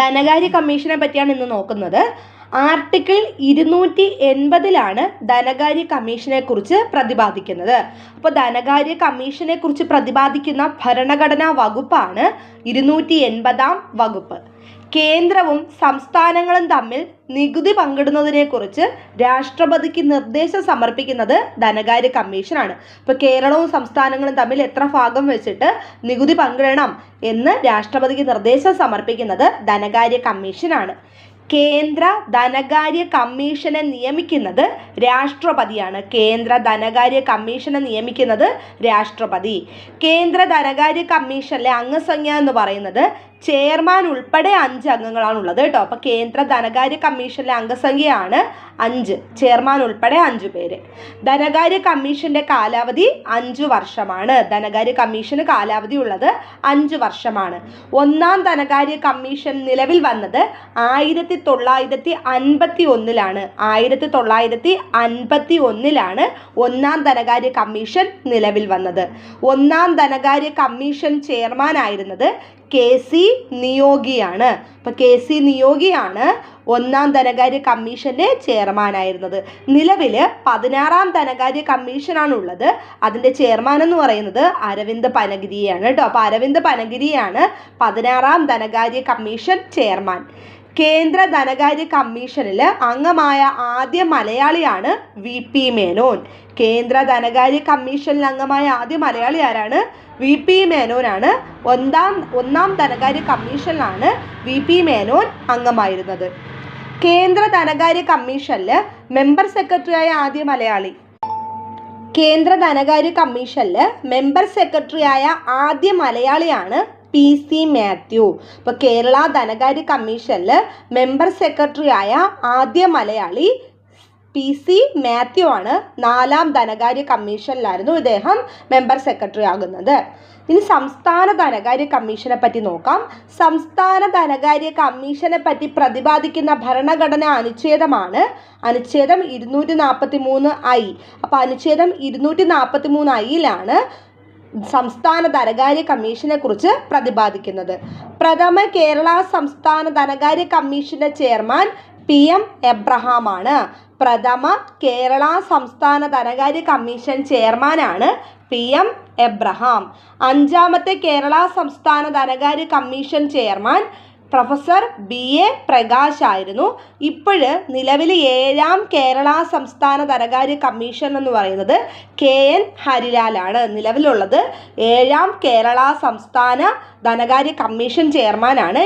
ധനകാര്യ കമ്മീഷനെ പറ്റിയാണ് ഇന്ന് നോക്കുന്നത്. ആർട്ടിക്കിൾ 280 ധനകാര്യ കമ്മീഷനെ കുറിച്ച് പ്രതിപാദിക്കുന്നത്. അപ്പോൾ ധനകാര്യ കമ്മീഷനെ കുറിച്ച് പ്രതിപാദിക്കുന്ന ഭരണഘടനാ വകുപ്പാണ് 280 വകുപ്പ്. കേന്ദ്രവും സംസ്ഥാനങ്ങളും തമ്മിൽ നികുതി പങ്കിടുന്നതിനെ കുറിച്ച് രാഷ്ട്രപതിക്ക് നിർദ്ദേശം സമർപ്പിക്കുന്നത് ധനകാര്യ കമ്മീഷനാണ്. ഇപ്പോൾ കേരളവും സംസ്ഥാനങ്ങളും തമ്മിൽ എത്ര ഭാഗം വെച്ചിട്ട് നികുതി പങ്കിടണം എന്ന് രാഷ്ട്രപതിക്ക് നിർദ്ദേശം സമർപ്പിക്കുന്നത് ധനകാര്യ കമ്മീഷനാണ്. കേന്ദ്ര ധനകാര്യ കമ്മീഷനെ നിയമിക്കുന്നത് രാഷ്ട്രപതിയാണ്. കേന്ദ്ര ധനകാര്യ കമ്മീഷനെ നിയമിക്കുന്നത് രാഷ്ട്രപതി. കേന്ദ്ര ധനകാര്യ കമ്മീഷനിലെ അംഗസംഖ്യ എന്ന് പറയുന്നത് ചെയർമാൻ ഉൾപ്പെടെ 5 അംഗങ്ങളാണുള്ളത് കേട്ടോ. അപ്പോൾ കേന്ദ്ര ധനകാര്യ കമ്മീഷനിലെ അംഗസംഖ്യയാണ് 5, ചെയർമാൻ ഉൾപ്പെടെ 5 പേര്. ധനകാര്യ കമ്മീഷന്റെ കാലാവധി 5 വർഷമാണ്. ധനകാര്യ കമ്മീഷന് കാലാവധി ഉള്ളത് 5 വർഷമാണ്. ഒന്നാം ധനകാര്യ കമ്മീഷൻ നിലവിൽ വന്നത് 1951 1951 ഒന്നാം ധനകാര്യ കമ്മീഷൻ നിലവിൽ വന്നത്. ഒന്നാം ധനകാര്യ കമ്മീഷൻ ചെയർമാൻ ആയിരുന്നത് KC നിയോഗിയാണ്. അപ്പോൾ KC നിയോഗിയാണ് ഒന്നാം ധനകാര്യ കമ്മീഷന്റെ ചെയർമാൻ ആയിരുന്നത്. നിലവിൽ 16ാം ധനകാര്യ കമ്മീഷനാണ് ഉള്ളത്. അതിൻ്റെ ചെയർമാൻ എന്ന് പറയുന്നത് അരവിന്ദ് പനഗിരിയാണ് കേട്ടോ. അപ്പോൾ അരവിന്ദ് പനഗിരിയാണ് 16ാം ധനകാര്യ കമ്മീഷൻ ചെയർമാൻ. കേന്ദ്ര ധനകാര്യ കമ്മീഷനിൽ അംഗമായ ആദ്യ മലയാളിയാണ് VP മേനോൻ. കേന്ദ്ര ധനകാര്യ കമ്മീഷനിൽ അംഗമായ ആദ്യ മലയാളി ആരാണ്? VP മേനോനാണ്. ഒന്നാം ധനകാര്യ കമ്മീഷനിലാണ് VP മേനോൻ അംഗമായിരുന്നത്. കേന്ദ്ര ധനകാര്യ കമ്മീഷനിൽ മെമ്പർ സെക്രട്ടറിയായ ആദ്യ മലയാളി. കേന്ദ്ര ധനകാര്യ കമ്മീഷനിൽ മെമ്പർ സെക്രട്ടറിയായ ആദ്യ മലയാളിയാണ് PC മാത്യു. ഇപ്പോൾ കേരള ധനകാര്യ കമ്മീഷനിൽ മെമ്പർ സെക്രട്ടറിയായ ആദ്യ മലയാളി PC മാത്യു ആണ്. 4ാം ധനകാര്യ കമ്മീഷനിലായിരുന്നു ഇദ്ദേഹം മെമ്പർ സെക്രട്ടറി ആകുന്നത്. ഇനി സംസ്ഥാന ധനകാര്യ കമ്മീഷനെ പറ്റി നോക്കാം. സംസ്ഥാന ധനകാര്യ കമ്മീഷനെ പറ്റി പ്രതിപാദിക്കുന്ന ഭരണഘടനാ അനുച്ഛേദമാണ് അനുച്ഛേദം 243I. അപ്പോൾ അനുച്ഛേദം 243Iലാണ് സംസ്ഥാന ധനകാര്യ കമ്മീഷനെ കുറിച്ച് പ്രതിപാദിക്കുന്നത്. പ്രഥമ കേരള സംസ്ഥാന ധനകാര്യ കമ്മീഷന്റെ ചെയർമാൻ PM എബ്രഹാം ആണ്. പ്രഥമ കേരള സംസ്ഥാന ധനകാര്യ കമ്മീഷൻ ചെയർമാനാണ് PM എബ്രഹാം. 5ാമത്തെ കേരള സംസ്ഥാന ധനകാര്യ commission chairman professor BA Prakash ആയിരുന്നു. ഇപ്പോഴ് നിലവിൽ 7ാം കേരള സംസ്ഥാന ധനകാര്യ കമ്മീഷൻ എന്ന് പറയുന്നത് KN ഹരിലാലാണ്. നിലവിലുള്ളത് 7ാം കേരള സംസ്ഥാന ധനകാര്യ കമ്മീഷൻ ചെയർമാനാണ്